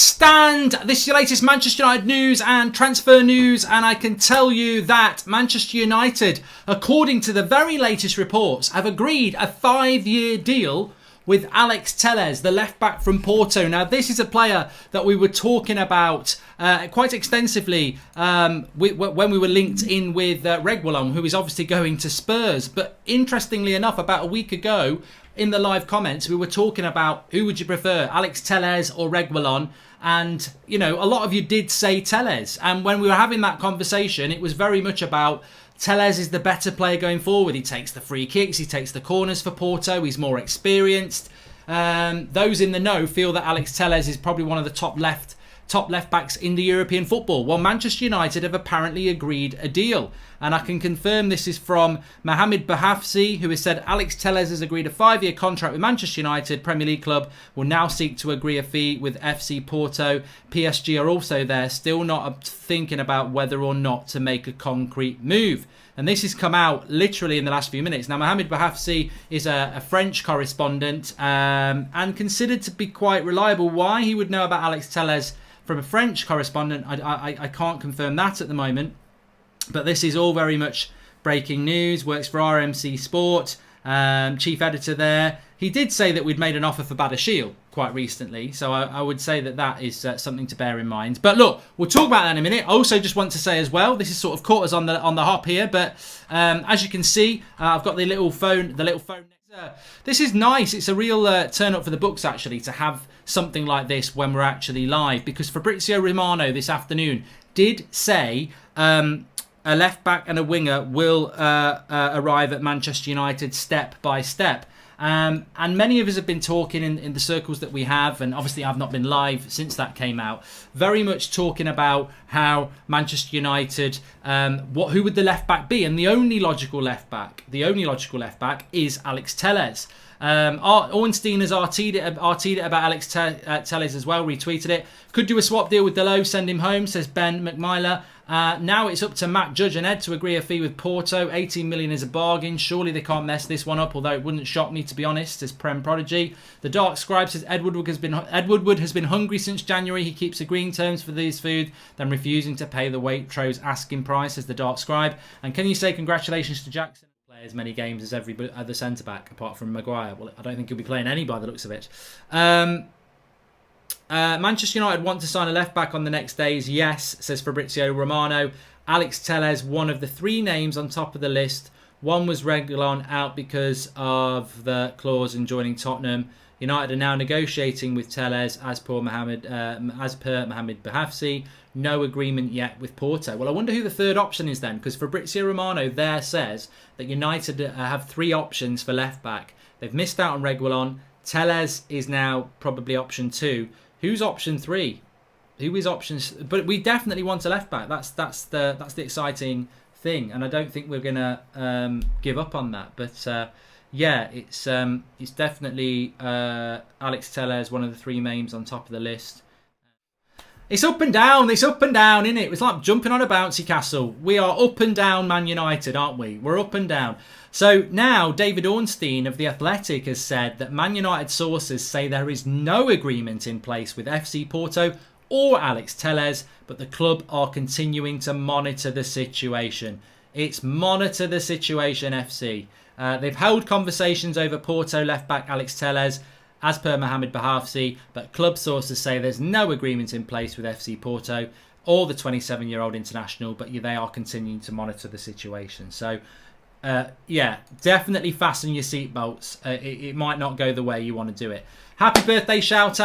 stand. This is your latest Manchester United news and transfer news, and I can tell you that Manchester United, according to the very latest reports, have agreed a 5-year deal with Alex Telles, the left-back from Porto. Now, this is a player that we were talking about quite extensively when we were linked in with Reguilon, who is obviously going to Spurs. But interestingly enough, about a week ago, in the live comments, we were talking about who would you prefer, Alex Telles or Reguilon? And, you know, a lot of you did say Telles. And when we were having that conversation, it was very much about Telles is the better player going forward. He takes the free kicks, he takes the corners for Porto, he's more experienced. Those in the know feel that Alex Telles is probably one of the top left backs in the European football. Well, Manchester United have apparently agreed a deal. And I can confirm this is from Mohamed Bahafsi, who has said Alex Telles has agreed a 5-year contract with Manchester United. Premier League club will now seek to agree a fee with FC Porto. PSG are also there, still not thinking about whether or not to make a concrete move. And this has come out literally in the last few minutes. Now, Mohamed Bahafsi is a French correspondent and considered to be quite reliable. Why he would know about Alex Telles from a French correspondent, I can't confirm that at the moment. But this is all very much breaking news. Works for RMC Sport, chief editor there. He did say that we'd made an offer for Badiashile quite recently. So I would say that that is something to bear in mind. But look, we'll talk about that in a minute. I also just want to say as well, this is sort of caught us on the hop here. But as you can see, I've got the little phone. This is nice. It's a real turn up for the books, actually, to have something like this when we're actually live. Because Fabrizio Romano this afternoon did say a left back and a winger will arrive at Manchester United step by step. And many of us have been talking in the circles that we have, and obviously I've not been live since that came out, very much talking about how Manchester United, who would the left back be? And the only logical left back is Alex Telles. Ornstein has RT'd it about Alex Telles as well, retweeted it. Could do a swap deal with Delo, send him home, says Ben McMillan. Now it's up to Matt Judge and Ed to agree a fee with Porto. 18 million is a bargain. Surely they can't mess this one up, although it wouldn't shock me, to be honest, says Prem Prodigy. The Dark Scribe says Ed Woodward has been hungry since January. He keeps agreeing terms for these food, then refusing to pay the Waitrose asking price, says the Dark Scribe. And can you say congratulations to Jackson? Play as many games as every other centre-back, apart from Maguire. Well, I don't think he'll be playing any by the looks of it. Manchester United want to sign a left-back on the next days. Yes, says Fabrizio Romano. Alex Telles, one of the 3 names on top of the list. One was Reguilon, out because of the clause in joining Tottenham. United are now negotiating with Telles, as per Mohamed Bahafsi. No agreement yet with Porto. Well, I wonder who the third option is then, because Fabrizio Romano there says that United have 3 options for left-back. They've missed out on Reguilon. Telles is now probably option 2. Who's option 3? Who is options? But we definitely want a left back. That's the exciting thing, and I don't think we're gonna give up on that. But yeah, it's definitely Alex Telles, one of the 3 names on top of the list. It's up and down. It's up and down, isn't it? It's like jumping on a bouncy castle. We are up and down Man United, aren't we? We're up and down. So now David Ornstein of The Athletic has said that Man United sources say there is no agreement in place with FC Porto or Alex Telles, but the club are continuing to monitor the situation. It's monitor the situation, FC. They've held conversations over Porto left-back Alex Telles, as per Mohamed Bahafsi, but club sources say there's no agreement in place with FC Porto or the 27-year-old international, but they are continuing to monitor the situation. So, yeah, definitely fasten your seatbelts. It might not go the way you want to do it. Happy birthday shout out.